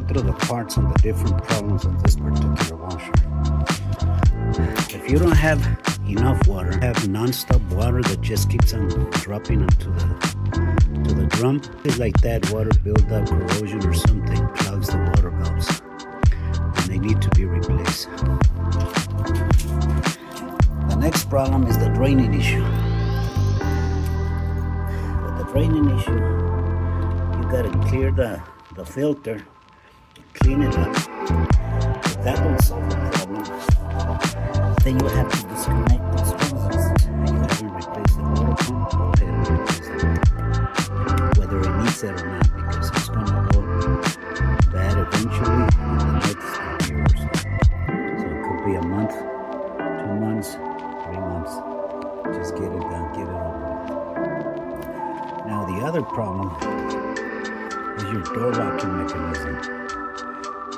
through the parts and the different problems of this particular washer. If you don't have enough water, have non-stop water that just keeps on dropping into the drum, it's like that water buildup, corrosion or something clogs the water valves, and they need to be replaced. The next problem is the draining issue. With the draining issue, you gotta clear the filter, clean it up. If that don't solve the problem, then you have to disconnect those hoses and you haven't replaced the water pump. Go ahead and replace the water pump, whether it needs it or not, because it's gonna go bad eventually in the next year or so. So it could be a month, 2 months, 3 months. Just get it done, get it over with. Now the other problem is your door locking mechanism.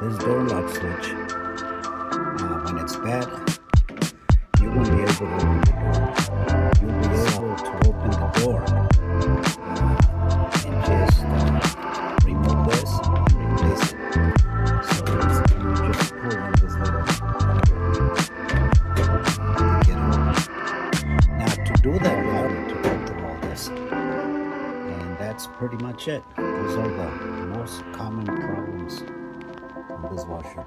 This door lock switch, when it's bad, you won't be able to open the door. You'll be able to open the door and just remove this and replace it. So you just pull on this little get it open. Now to do that, we have to go through all this. And that's pretty much it. Those are the most common problems on this washer.